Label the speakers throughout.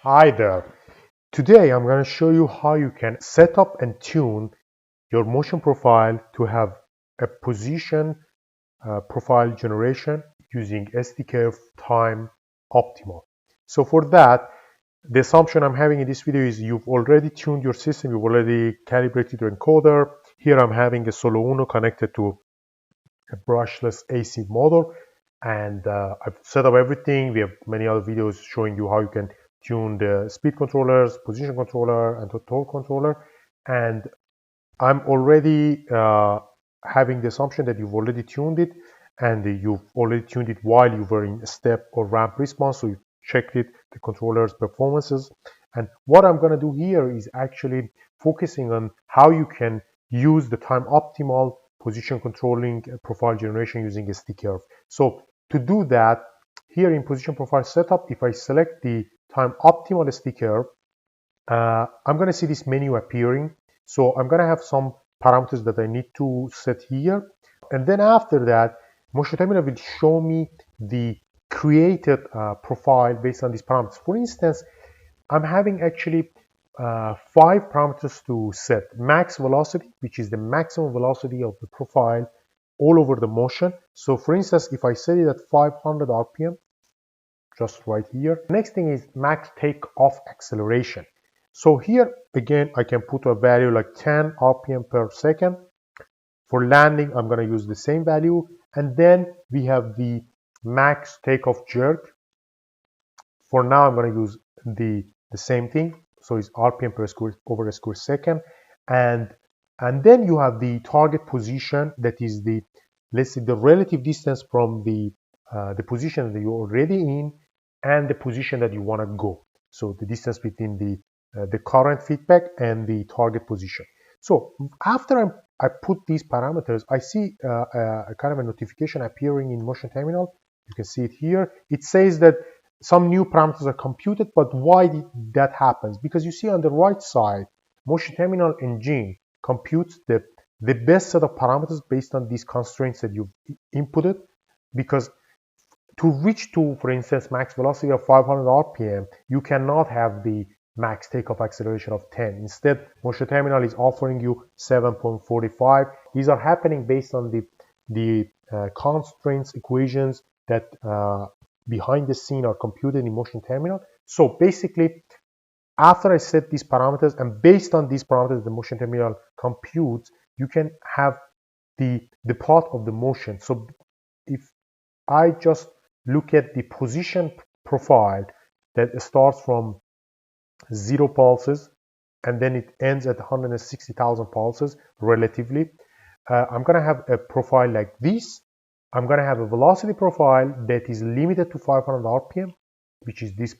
Speaker 1: Hi there. Today I'm going to show you how you can set up and tune your motion profile to have a position profile generation using SDK time optimal. So for that, the assumption I'm having in this video is you've already tuned your system, you've already calibrated your encoder. Here I'm having a Solo Uno connected to a brushless AC motor, and I've set up everything. We have many other videos showing you how you can tune the speed controllers, position controller, and the torque controller. And I'm already having the assumption that you've already tuned it, and you've already tuned it while you were in step or ramp response, so you checked it, the controller's performances. And what I'm going to do here is actually focusing on how you can use the time optimal position controlling profile generation using SD curve. So to do that, here in position profile setup, if I select the time optimal SD curve, I'm going to see this menu appearing. So I'm going to have some parameters that I need to set here. And then after that, Motion Terminal will show me the created profile based on these parameters. For instance, I'm having actually 5 parameters to set. Max velocity, which is the maximum velocity of the profile all over the motion. So for instance, if I set it at 500 RPM, just right here. Next thing is max takeoff acceleration. So here again, I can put a value like 10 RPM per second. For landing, I'm going to use the same value. And then we have the max takeoff jerk. For now, I'm going to use the same thing. So it's RPM per square over a square second. And then you have the target position, that is the, let's say, the relative distance from the position that you're already in and the position that you want to go. So the distance between the current feedback and the target position. So after I put these parameters, I see a kind of a notification appearing in Motion Terminal. You can see it here. It says that some new parameters are computed, but why did that happens? Because you see on the right side, Motion Terminal engine computes the best set of parameters based on these constraints that you've inputted. Because to reach to, for instance, max velocity of 500 RPM, you cannot have the max takeoff acceleration of 10. Instead, Motion Terminal is offering you 7.45. These are happening based on the constraints equations that behind the scene are computed in Motion Terminal. So basically, after I set these parameters, and based on these parameters the Motion Terminal computes, you can have the path of the motion. So if I just look at the position profile that starts from 0 pulses and then it ends at 160,000 pulses relatively, I'm going to have a profile like this. I'm going to have a velocity profile that is limited to 500 RPM, which is this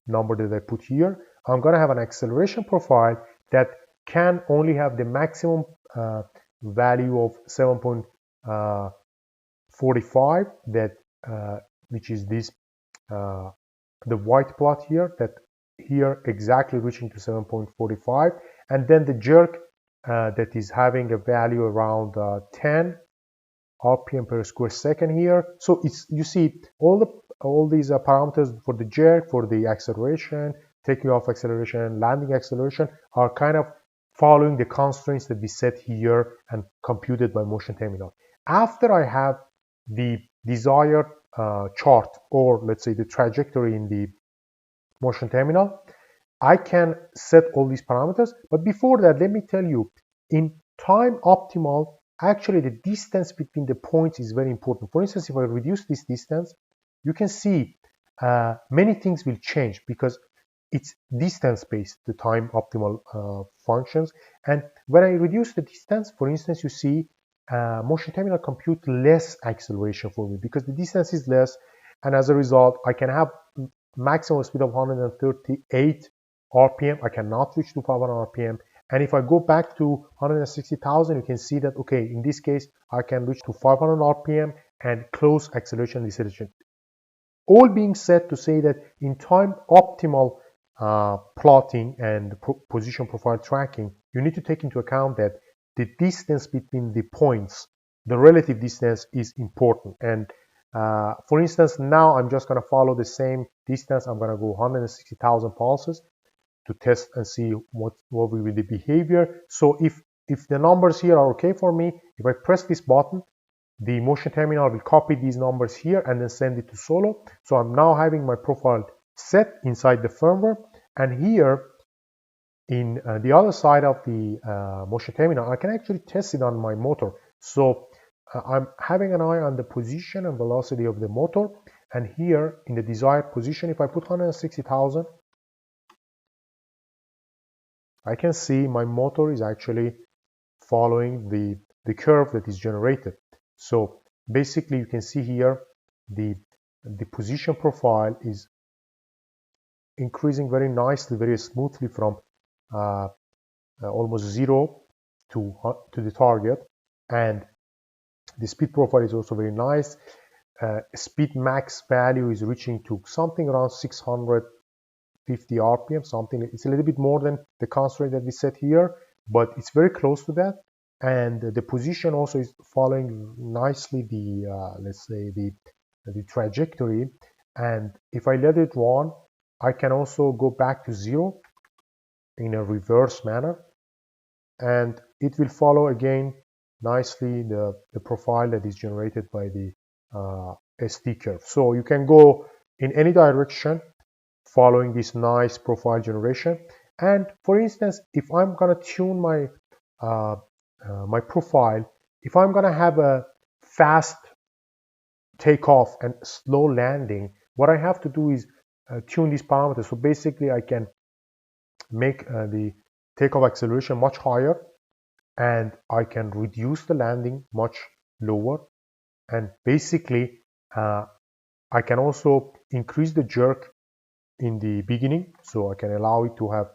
Speaker 1: number that I put here. I'm going to have an acceleration profile that can only have the maximum value of 7.45, that which is this the white plot here, that here exactly reaching to 7.45, and then the jerk that is having a value around 10 RPM per square second here. So it's, you see all these parameters for the jerk, for the acceleration, taking off acceleration, landing acceleration, are kind of following the constraints that we set here and computed by Motion Terminal. After I have the desired chart, or let's say the trajectory in the Motion Terminal, I can set all these parameters. But before that, let me tell you, in time optimal, actually the distance between the points is very important. For instance, if I reduce this distance, you can see many things will change because it's distance based, the time optimal functions. And when I reduce the distance, for instance, you see Motion Terminal compute less acceleration for me because the distance is less, and as a result I can have maximum speed of 138 RPM. I cannot reach to 500 RPM. And if I go back to 160,000, you can see that, okay, in this case, I can reach to 500 RPM and close acceleration and deceleration. All being said to say that in time optimal plotting and position profile tracking, you need to take into account that the distance between the points, the relative distance, is important. And For instance, now I'm just going to follow the same distance. I'm going to go 160,000 pulses to test and see what will be the behavior. So if the numbers here are okay for me, if I press this button, the motion terminal will copy these numbers here and then send it to Solo. So I'm now having my profile set inside the firmware, and here in the other side of the motion terminal, I can actually test it on my motor. So I'm having an eye on the position and velocity of the motor, and here in the desired position, if I put 160,000, I can see my motor is actually following the curve that is generated. So basically you can see here the position profile is increasing very nicely, very smoothly from almost 0 to the target, and the speed profile is also very nice. Speed max value is reaching to something around 650 RPM, something. It's a little bit more than the constraint that we set here, but it's very close to that. And the position also is following nicely the let's say the trajectory. And if I let it run, I can also go back to 0 in a reverse manner, and it will follow again nicely the profile that is generated by the SD curve. So you can go in any direction following this nice profile generation. And for instance, if I'm going to tune my my profile, if I'm going to have a fast takeoff and slow landing, what I have to do is tune these parameters. So basically I can make the takeoff acceleration much higher, and I can reduce the landing much lower, and basically I can also increase the jerk in the beginning, so I can allow it to have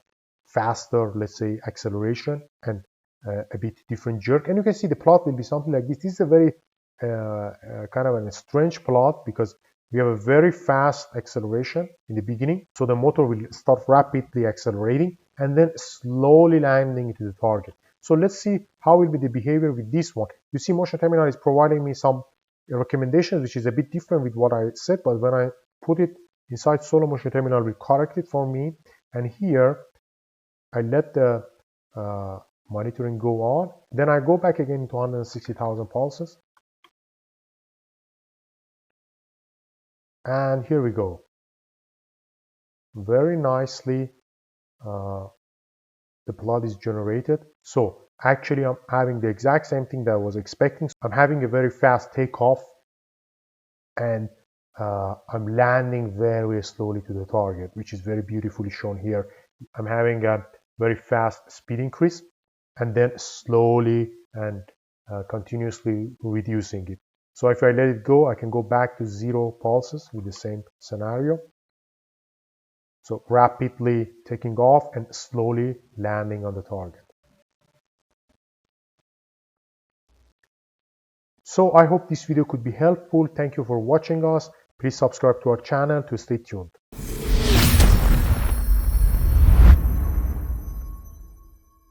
Speaker 1: faster, let's say, acceleration and a bit different jerk. And you can see the plot will be something like this. This is a very kind of a strange plot because we have a very fast acceleration in the beginning, so the motor will start rapidly accelerating and then slowly landing into the target. So let's see how will be the behavior with this one. You see motion terminal is providing me some recommendations which is a bit different with what I said, but when I put it inside Solo, motion terminal will correct it for me, and here I let the monitoring go on. Then I go back again to 160,000 pulses, and here we go. Very nicely the plot is generated. So actually I'm having the exact same thing that I was expecting. I'm having a very fast takeoff, and I'm landing very slowly to the target, which is very beautifully shown here. I'm having a very fast speed increase and then slowly and continuously reducing it. So if I let it go, I can go back to 0 pulses with the same scenario. So rapidly taking off and slowly landing on the target. So I hope this video could be helpful. Thank you for watching us. Please subscribe to our channel to stay tuned.